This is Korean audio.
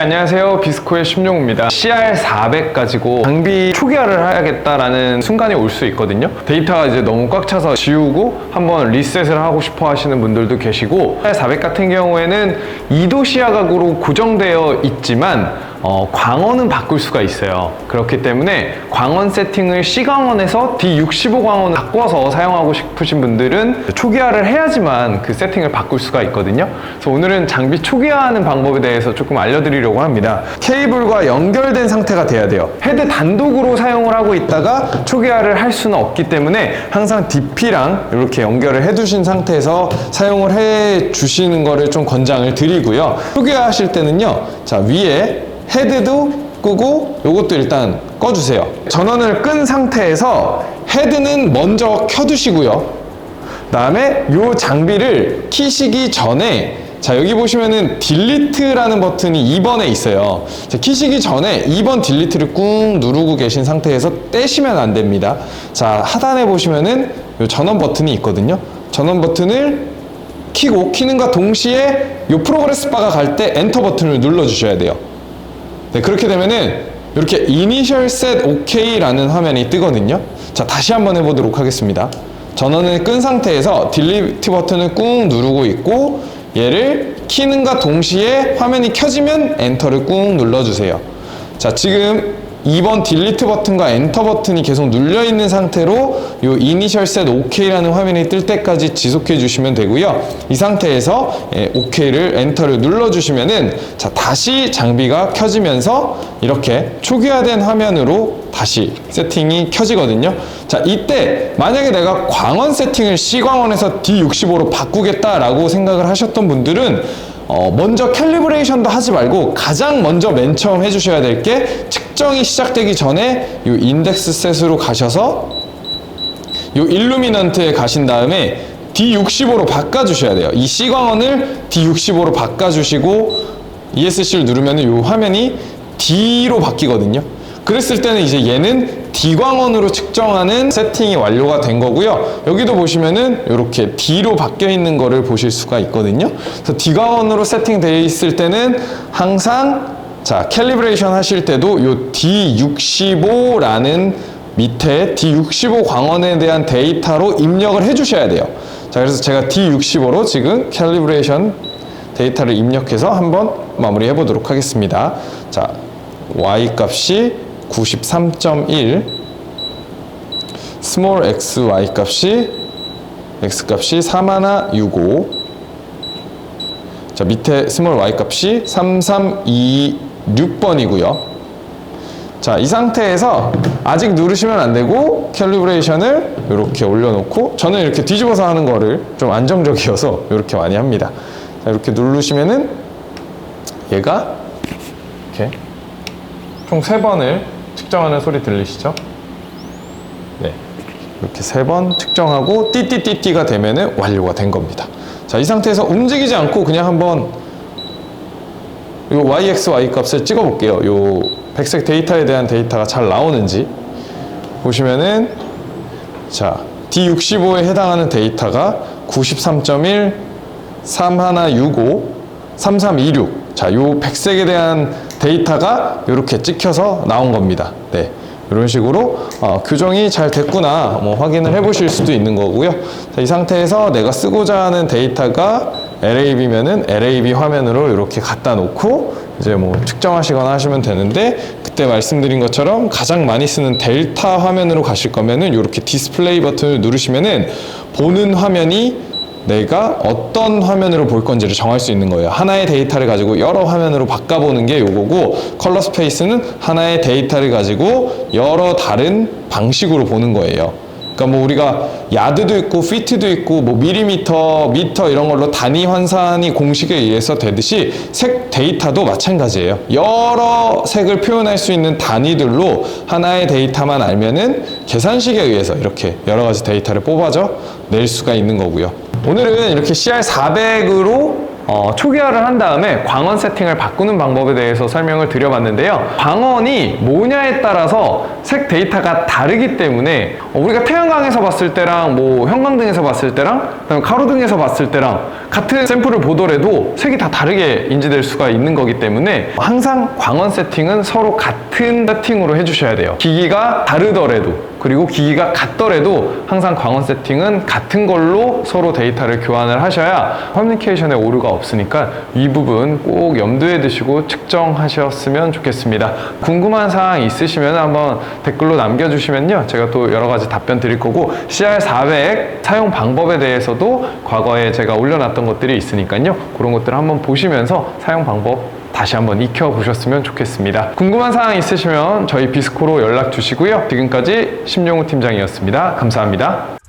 안녕하세요, 비스코의 심용우입니다. CR400 가지고 장비 초기화를 해야겠다라는 순간이 올 수 있거든요. 데이터가 이제 너무 꽉 차서 지우고 한번 리셋을 하고 싶어 하시는 분들도 계시고, CR400 같은 경우에는 2도 시야각으로 고정되어 있지만 광원은 바꿀 수가 있어요. 그렇기 때문에 광원 세팅을 C광원에서 D65 광원을 바꿔서 사용하고 싶으신 분들은 초기화를 해야지만 그 세팅을 바꿀 수가 있거든요. 그래서 오늘은 장비 초기화하는 방법에 대해서 조금 알려드리려고 합니다. 케이블과 연결된 상태가 돼야 돼요. 헤드 단독으로 사용을 하고 있다가 초기화를 할 수는 없기 때문에 항상 DP랑 이렇게 연결을 해 두신 상태에서 사용을 해 주시는 거를 좀 권장을 드리고요. 초기화 하실 때는요, 자, 위에 헤드도 끄고 요것도 일단 꺼주세요. 전원을 끈 상태에서 헤드는 먼저 켜두시고요. 그 다음에 요 장비를 키시기 전에, 자, 여기 보시면은 딜리트라는 버튼이 2번에 있어요. 자, 키시기 전에 2번 딜리트를 꾹 누르고 계신 상태에서 떼시면 안 됩니다. 자, 하단에 보시면은 요 전원 버튼이 있거든요. 전원 버튼을 키는과 동시에 요 프로그레스 바가 갈 때 엔터 버튼을 눌러 주셔야 돼요. 네, 그렇게 되면은 이렇게 Initial Set OK라는 화면이 뜨거든요. 자, 다시 한번 해보도록 하겠습니다. 전원을 끈 상태에서 딜리트 버튼을 꾹 누르고 있고, 얘를 키는과 동시에 화면이 켜지면 엔터를 꾹 눌러주세요. 자, 지금 2번 딜리트 버튼과 엔터 버튼이 계속 눌려 있는 상태로 요 Initial Set OK라는 화면이 뜰 때까지 지속해 주시면 되고요. 이 상태에서 OK를 엔터를 눌러 주시면은, 자, 다시 장비가 켜지면서 이렇게 초기화된 화면으로 다시 세팅이 켜지거든요. 자, 이때 만약에 내가 광원 세팅을 C광원에서 D65로 바꾸겠다라고 생각을 하셨던 분들은 먼저 캘리브레이션도 하지 말고 가장 먼저 맨 처음 해주셔야 될 게, 측정이 시작되기 전에 이 인덱스 셋으로 가셔서 이 일루미넌트에 가신 다음에 D65로 바꿔주셔야 돼요. 이 C광원을 D65로 바꿔주시고 ESC를 누르면 이 화면이 D로 바뀌거든요. 그랬을 때는 이제 얘는 D광원으로 측정하는 세팅이 완료가 된 거고요. 여기도 보시면은 이렇게 D로 바뀌어 있는 거를 보실 수가 있거든요. 그래서 D광원으로 세팅되어 있을 때는 항상, 자, 캘리브레이션 하실 때도 요 D65라는 밑에 D65 광원에 대한 데이터로 입력을 해 주셔야 돼요. 자, 그래서 제가 D65로 지금 캘리브레이션 데이터를 입력해서 한번 마무리 해 보도록 하겠습니다. 자, Y 값이 93.1, 스몰 x, y 값이, x 값이 3165, 자, 밑에 스몰 y 값이 3326번이고요. 자, 이 상태에서 아직 누르시면 안 되고 캘리브레이션을 이렇게 올려놓고, 저는 이렇게 뒤집어서 하는 거를 좀 안정적이어서 이렇게 많이 합니다. 자, 이렇게 누르시면은 얘가 이렇게 총 3번을 측정하는 소리 들리시죠? 네, 이렇게 3번 측정하고 띠띠띠띠가 되면은 완료가 된 겁니다. 자, 이 상태에서 움직이지 않고 그냥 한번 요 YX, Y 값을 찍어 볼게요. 요 백색 데이터에 대한 데이터가 잘 나오는지 보시면은, 자, D65에 해당하는 데이터가 93.1, 3165, 3326. 자, 요 백색에 대한 데이터가 이렇게 찍혀서 나온 겁니다. 네, 이런 식으로 교정이 잘 됐구나 확인을 해 보실 수도 있는 거고요. 자, 이 상태에서 내가 쓰고자 하는 데이터가 LAB면은 LAB 화면으로 이렇게 갖다 놓고 이제 측정하시거나 하시면 되는데, 그때 말씀드린 것처럼 가장 많이 쓰는 델타 화면으로 가실 거면은 이렇게 디스플레이 버튼을 누르시면은 보는 화면이 내가 어떤 화면으로 볼 건지를 정할 수 있는 거예요. 하나의 데이터를 가지고 여러 화면으로 바꿔보는 게 요거고, 컬러 스페이스는 하나의 데이터를 가지고 여러 다른 방식으로 보는 거예요. 그러니까 우리가 야드도 있고 피트도 있고 밀리미터, 미터 이런 걸로 단위 환산이 공식에 의해서 되듯이 색 데이터도 마찬가지예요. 여러 색을 표현할 수 있는 단위들로 하나의 데이터만 알면은 계산식에 의해서 이렇게 여러 가지 데이터를 뽑아져 낼 수가 있는 거고요. 오늘은 이렇게 CR400으로 초기화를 한 다음에 광원 세팅을 바꾸는 방법에 대해서 설명을 드려봤는데요. 광원이 뭐냐에 따라서 색 데이터가 다르기 때문에 우리가 태양광에서 봤을 때랑 뭐 형광등에서 봤을 때랑 그다음에 가로등에서 봤을 때랑 같은 샘플을 보더라도 색이 다 다르게 인지될 수가 있는 거기 때문에 항상 광원 세팅은 서로 같은 세팅으로 해주셔야 돼요. 기기가 다르더라도 그리고 기기가 같더라도 항상 광원 세팅은 같은 걸로 서로 데이터를 교환을 하셔야 커뮤니케이션에 오류가 없으니까 이 부분 꼭 염두에 두시고 측정하셨으면 좋겠습니다. 궁금한 사항 있으시면 한번 댓글로 남겨주시면요, 제가 또 여러 가지 답변 드릴 거고, CR400 사용 방법에 대해서도 과거에 제가 올려놨던 것들이 있으니까요, 그런 것들을 한번 보시면서 사용 방법 다시 한번 익혀보셨으면 좋겠습니다. 궁금한 사항 있으시면 저희 비스코로 연락 주시고요. 지금까지 심용우 팀장이었습니다. 감사합니다.